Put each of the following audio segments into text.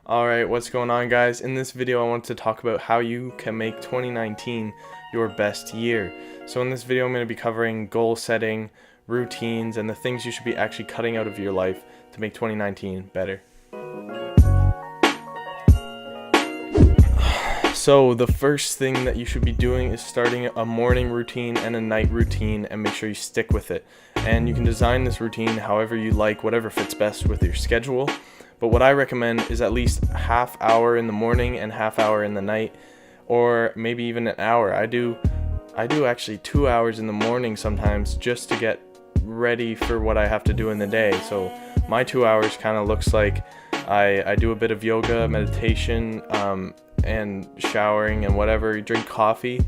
Alright, what's going on, guys? In this video I want to talk about how you can make 2019 your best year. So in this video I'm going to be covering goal setting, routines, and the things you should be actually cutting out of your life to make 2019 better. So the first thing that you should be doing is starting a morning routine and a night routine, and make sure you stick with it. And you can design this routine however you like, whatever fits best with your schedule. But what I recommend is at least half hour in the morning and half hour in the night, or maybe even an hour. I do actually 2 hours in the morning sometimes, just to get ready for what I have to do in the day. So my 2 hours kind of looks like I do a bit of yoga, meditation, and showering and whatever, drink coffee,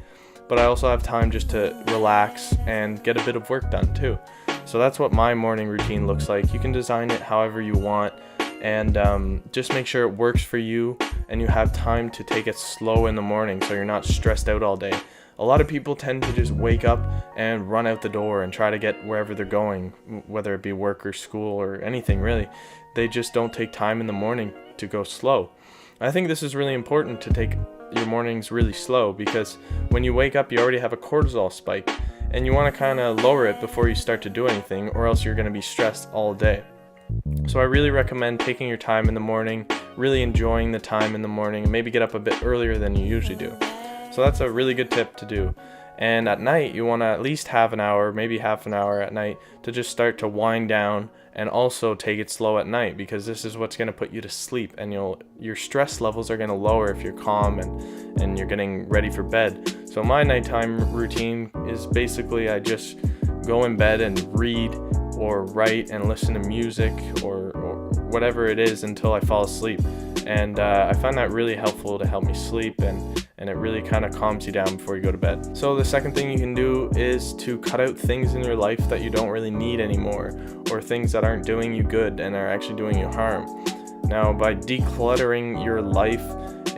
but I also have time just to relax and get a bit of work done too. So that's what my morning routine looks like. You can design it however you want, and just make sure it works for you and you have time to take it slow in the morning so you're not stressed out all day. A lot of people tend to just wake up and run out the door and try to get wherever they're going, whether it be work or school or anything really. They just don't take time in the morning to go slow. I think this is really important, to take your mornings really slow, because when you wake up you already have a cortisol spike and you want to kind of lower it before you start to do anything, or else you're going to be stressed all day. So I really recommend taking your time in the morning, really enjoying the time in the morning, and maybe get up a bit earlier than you usually do. So that's a really good tip to do. And at night you want to at least have an hour, maybe half an hour at night, to just start to wind down, and also take it slow at night, because this is what's going to put you to sleep, and your stress levels are going to lower if you're calm and you're getting ready for bed. So my nighttime routine is basically I just go in bed and read or write and listen to music or whatever it is until I fall asleep. And I find that really helpful to help me sleep, and it really kind of calms you down before you go to bed. So the second thing you can do is to cut out things in your life that you don't really need anymore, or things that aren't doing you good and are actually doing you harm. Now, by decluttering your life,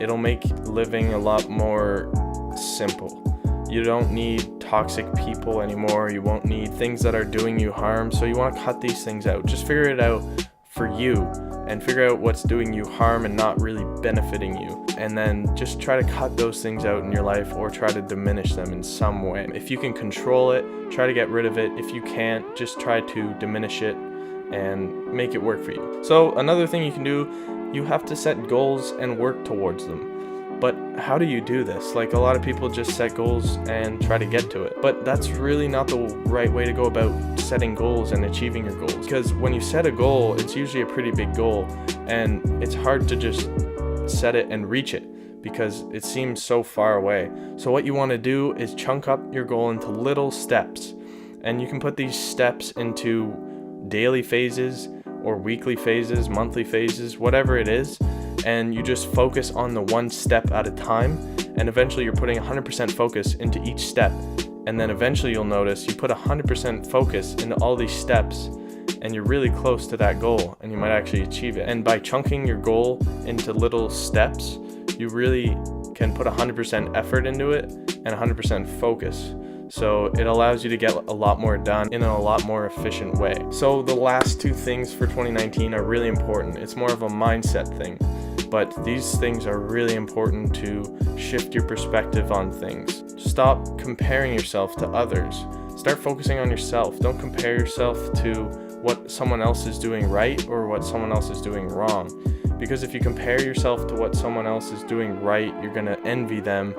it'll make living a lot more simple. You don't need toxic people anymore. You won't need things that are doing you harm. So you want to cut these things out. Just figure it out for you, and figure out what's doing you harm and not really benefiting you, and then just try to cut those things out in your life, or try to diminish them in some way. If you can control it, try to get rid of it. If you can't, just try to diminish it and make it work for you. So another thing you can do, you have to set goals and work towards them. But how do you do this? Like, a lot of people just set goals and try to get to it, but that's really not the right way to go about setting goals and achieving your goals. Because when you set a goal, it's usually a pretty big goal, and it's hard to just set it and reach it because it seems so far away. So what you want to do is chunk up your goal into little steps, and you can put these steps into daily phases or weekly phases, monthly phases, whatever it is. And you just focus on the one step at a time, and eventually you're putting 100% focus into each step, and then eventually you'll notice you put 100% focus into all these steps and you're really close to that goal, and you might actually achieve it. And by chunking your goal into little steps, you really can put 100% effort into it and 100% focus. So it allows you to get a lot more done in a lot more efficient way. So the last two things for 2019 are really important. It's more of a mindset thing, but these things are really important to shift your perspective on things. Stop comparing yourself to others. Start focusing on yourself. Don't compare yourself to what someone else is doing right or what someone else is doing wrong. Because if you compare yourself to what someone else is doing right, you're going to envy them,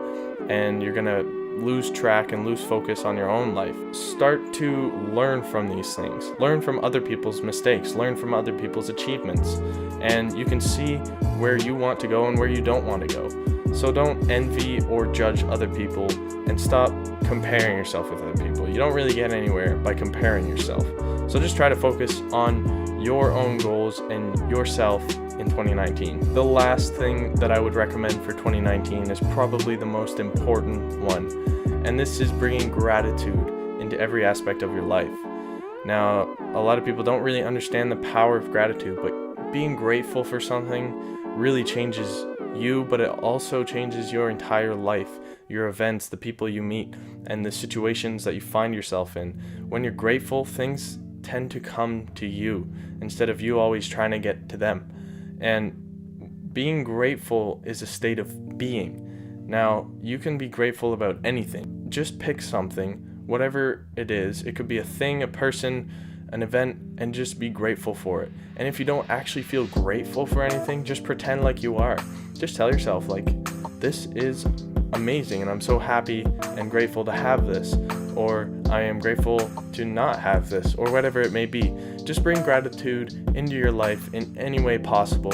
and you're going to lose track and lose focus on your own life. Start to learn from these things. Learn from other people's mistakes. Learn from other people's achievements. And you can see where you want to go and where you don't want to go. So don't envy or judge other people, and stop comparing yourself with other people. You don't really get anywhere by comparing yourself. So just try to focus on your own goals and yourself in 2019. The last thing that I would recommend for 2019 is probably the most important one, and this is bringing gratitude into every aspect of your life. Now, a lot of people don't really understand the power of gratitude, but being grateful for something really changes you, but it also changes your entire life, your events, the people you meet, and the situations that you find yourself in. When you're grateful, things tend to come to you instead of you always trying to get to them. And Being grateful is a state of being. Now, you can be grateful about anything. Just pick something, whatever it is. It could be a thing, a person, an event, and just be grateful for it. And if you don't actually feel grateful for anything, just pretend like you are. Just tell yourself, like, this is amazing and I'm so happy and grateful to have this, or I am grateful to not have this, or whatever it may be. Just bring gratitude into your life in any way possible,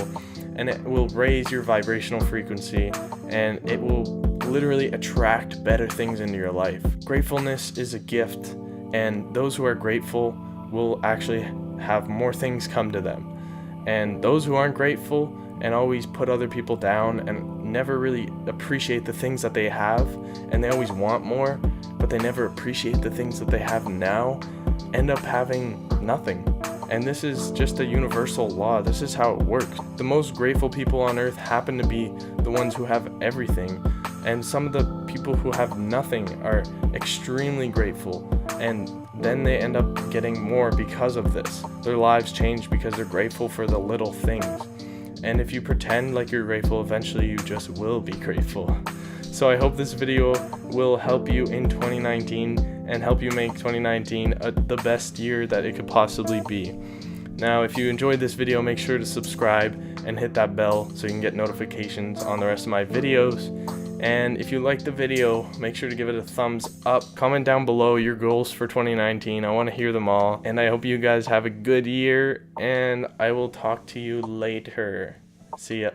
and it will raise your vibrational frequency, and it will literally attract better things into your life. Gratefulness is a gift, and those who are grateful will actually have more things come to them. And those who aren't grateful and always put other people down and never really appreciate the things that they have, and they always want more, but they never appreciate the things that they have now, end up having nothing. And this is just a universal law. This is how it works. The most grateful people on earth happen to be the ones who have everything. And some of the people who have nothing are extremely grateful, and then they end up getting more because of this. Their lives change because they're grateful for the little things. And if you pretend like you're grateful, eventually you just will be grateful. So I hope this video will help you in 2019 and help you make 2019 the best year that it could possibly be. Now, if you enjoyed this video, make sure to subscribe and hit that bell so you can get notifications on the rest of my videos. And if you liked the video, make sure to give it a thumbs up. Comment down below your goals for 2019. I want to hear them all. And I hope you guys have a good year, and I will talk to you later. See ya.